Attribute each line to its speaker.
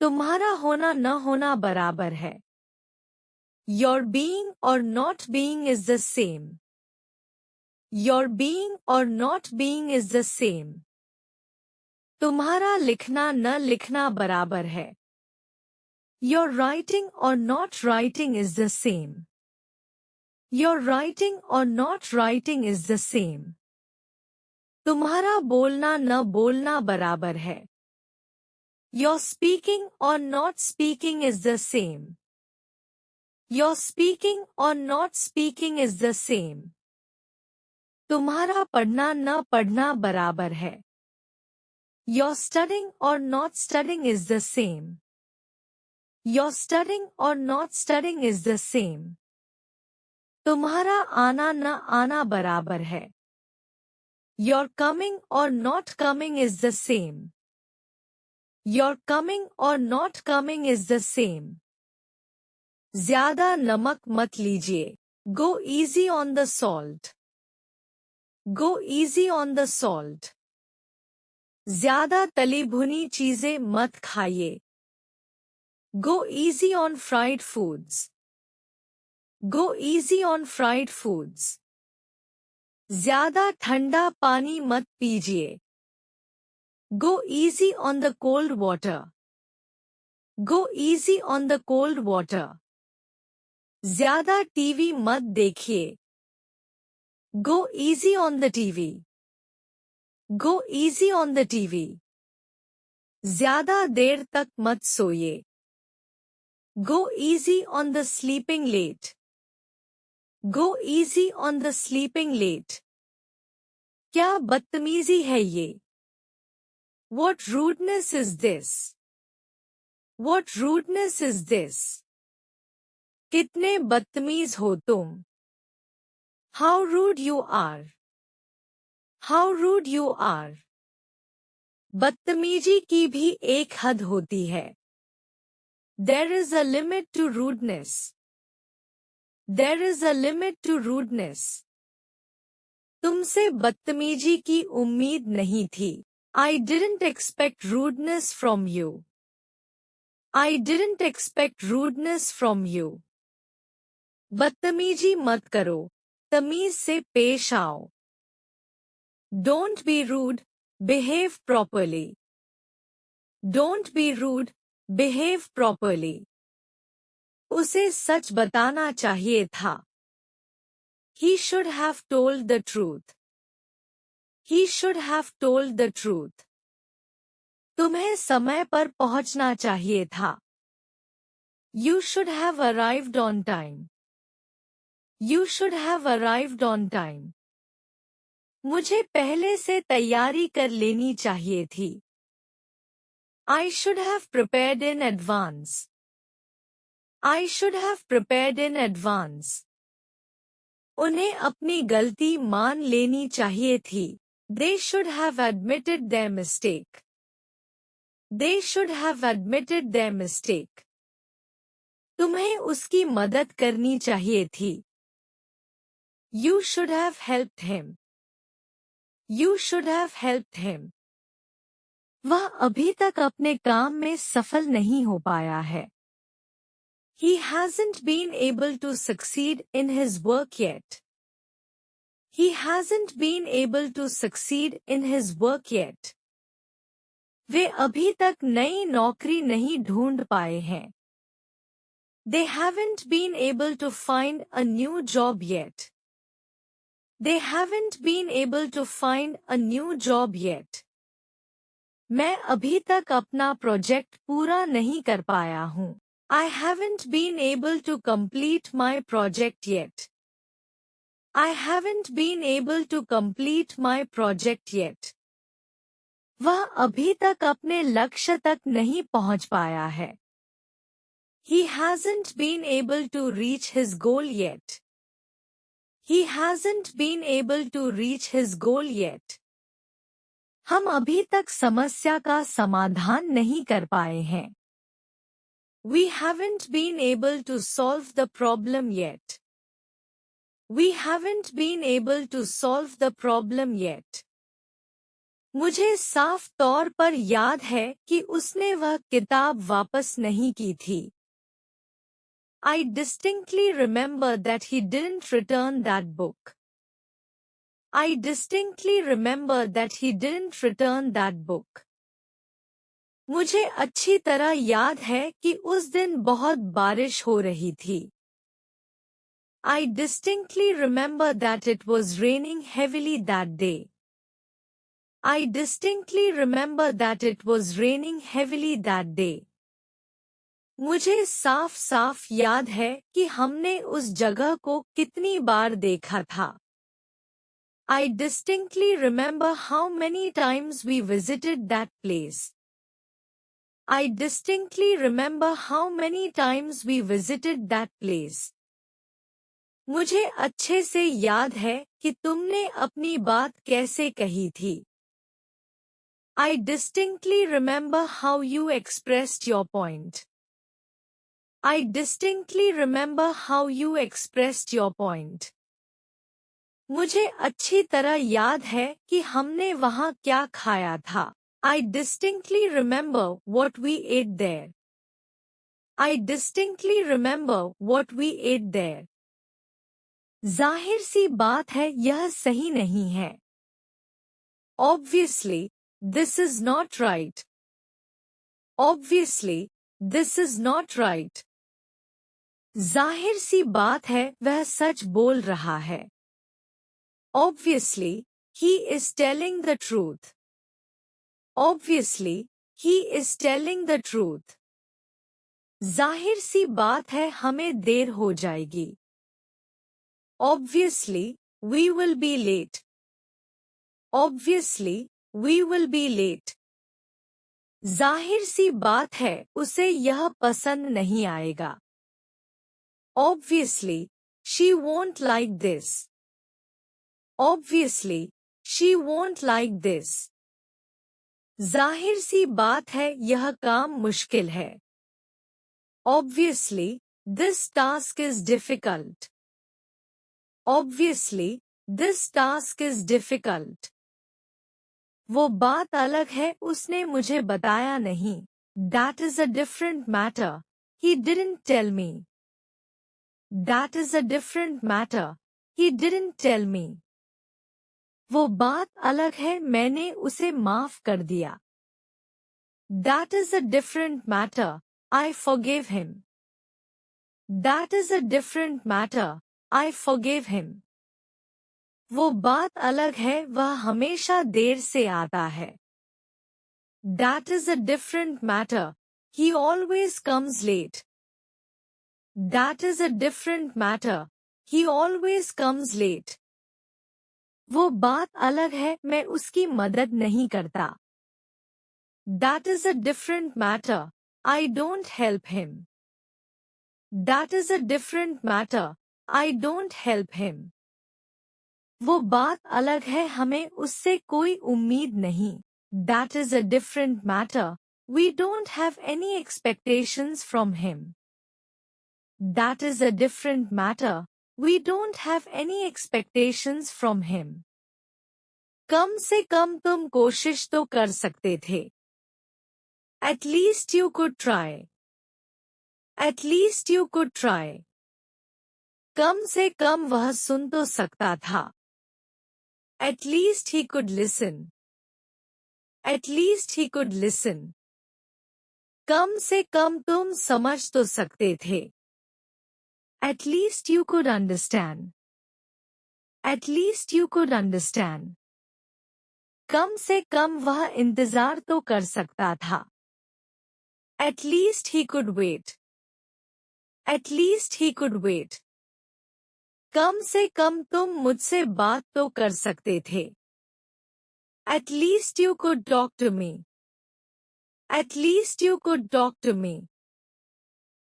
Speaker 1: तुम्हारा होना न होना बराबर है। Your being or not being is the same. Your being or not being is the same. तुम्हारा लिखना न लिखना बराबर है। Your writing or not writing is the same. Your writing or not writing is the same. तुम्हारा बोलना न बोलना बराबर है। Your speaking or not speaking is the same. Your speaking or not speaking is the same. तुम्हारा पढ़ना न पढ़ना बराबर है। Your studying or not studying is the same. Your studying or not studying is the same. तुम्हारा आना न आना बराबर है। Your coming or not coming is the same. Your coming or not coming is the same. ज़्यादा नमक मत लीजिए। Go easy on the salt. Go easy on the salt. ज़्यादा तली भुनी चीजें मत खाइए। Go easy on fried foods. Go easy on fried foods. ज़्यादा ठंडा पानी मत पीजिए। Go easy on the cold water. Go easy on the cold water. ज़्यादा टीवी मत देखिए। Go easy on the TV. Go easy on the TV. ज़्यादा देर तक मत सोइए। Go easy on the sleeping late. Go easy on the sleeping late. क्या बदतमीजी है ये? What rudeness is this? What rudeness is this? कितने बदतमीज हो तुम? How rude you are. How rude you are. बदतमीजी की भी एक हद होती है। There is a limit to rudeness. There is a limit to rudeness. तुमसे बदतमीजी की उम्मीद नहीं थी। I didn't expect rudeness from you. I didn't expect rudeness from you. बदतमीजी मत करो, तमीज से पेश आओ। Don't be rude, behave properly. Don't be rude, behave properly. उसे सच बताना चाहिए था। He should have told the truth. He should have told the truth. तुम्हें समय पर पहुंचना चाहिए था। You should have arrived on time. You should have arrived on time. मुझे पहले से तैयारी कर लेनी चाहिए थी। I should have prepared in advance. I should have prepared in advance. उन्हें अपनी गलती मान लेनी चाहिए थी। They should have admitted their mistake. They should have admitted their mistake. तुम्हें उसकी मदद करनी चाहिए थी। You should have helped him. You should have helped him. वह अभी तक अपने काम में सफल नहीं हो पाया है। He hasn't been able to succeed in his work yet. He hasn't been able to succeed in his work yet. वे अभी तक नई नौकरी नहीं ढूंढ पाए हैं। They haven't been able to find a new job yet. They haven't been able to find a new job yet. मैं अभी तक अपना प्रोजेक्ट पूरा नहीं कर पाया हूँ। I haven't been able to complete my project yet. I haven't been able to complete my project yet. वह अभी तक अपने लक्ष्य तक नहीं पहुँच पाया है। He hasn't been able to reach his goal yet. He hasn't been able to reach his goal yet. हम अभी तक समस्या का समाधान नहीं कर पाए हैं। We haven't been able to solve the problem yet. We haven't been able to solve the problem yet. मुझे साफ तौर पर याद है कि उसने वह किताब वापस नहीं की थी। I distinctly remember that he didn't return that book. I distinctly remember that he didn't return that book. मुझे अच्छी तरह याद है कि उस दिन बहुत बारिश हो रही थी। I distinctly remember that it was raining heavily that day. I distinctly remember that it was raining heavily that day. मुझे साफ-साफ याद है कि हमने उस जगह को कितनी बार देखा था। I distinctly remember how many times we visited that place. I distinctly remember how many times we visited that place. मुझे अच्छे से याद है कि तुमने अपनी बात कैसे कही थी। I distinctly remember how you expressed your point. I distinctly remember how you expressed your point. मुझे अच्छी तरह याद है कि हमने वहाँ क्या खाया था। I distinctly remember what we ate there. I distinctly remember what we ate there. जाहिर सी बात है यह सही नहीं है। Obviously, this is not right. Obviously, this is not right. जाहिर सी बात है वह सच बोल रहा है। Obviously, he is telling the truth. Obviously, he is telling the truth. जाहिर सी बात है हमें देर हो जाएगी। Obviously, we will be late. Obviously, we will be late. जाहिर सी बात है उसे यह पसंद नहीं आएगा। Obviously, she won't like this. Obviously, she won't like this. जाहिर सी बात है यह काम मुश्किल है। Obviously, this task is difficult. Obviously, this task is difficult. वो बात अलग है उसने मुझे बताया नहीं। That is a different matter. He didn't tell me. That is a different matter. He didn't tell me. वो बात अलग है मैंने उसे माफ कर दिया। That is a different matter. I forgave him. That is a different matter. I forgave him. वो बात अलग है वह हमेशा देर से आता है। That is a different matter. He always comes late. That is a different matter. He always comes late. वो बात अलग है मैं उसकी मदद नहीं करता। That is a different matter. I don't help him. That is a different matter. I don't help him. वो बात अलग है हमें उससे कोई उम्मीद नहीं। That is a different matter. We don't have any expectations from him. That is a different matter. We don't have any expectations from him. कम से कम तुम कोशिश तो कर सकते थे। At least you could try. At least you could try. कम से कम वह सुन तो सकता था। At least he could listen. At least he could listen. कम से कम तुम समझ तो सकते थे। At least you could understand. At least you could understand. कम से कम वह इंतजार तो कर सकता था। At least he could wait. At least he could wait. कम से कम तुम मुझसे बात तो कर सकते थे। At least you could talk to me. At least you could talk to me.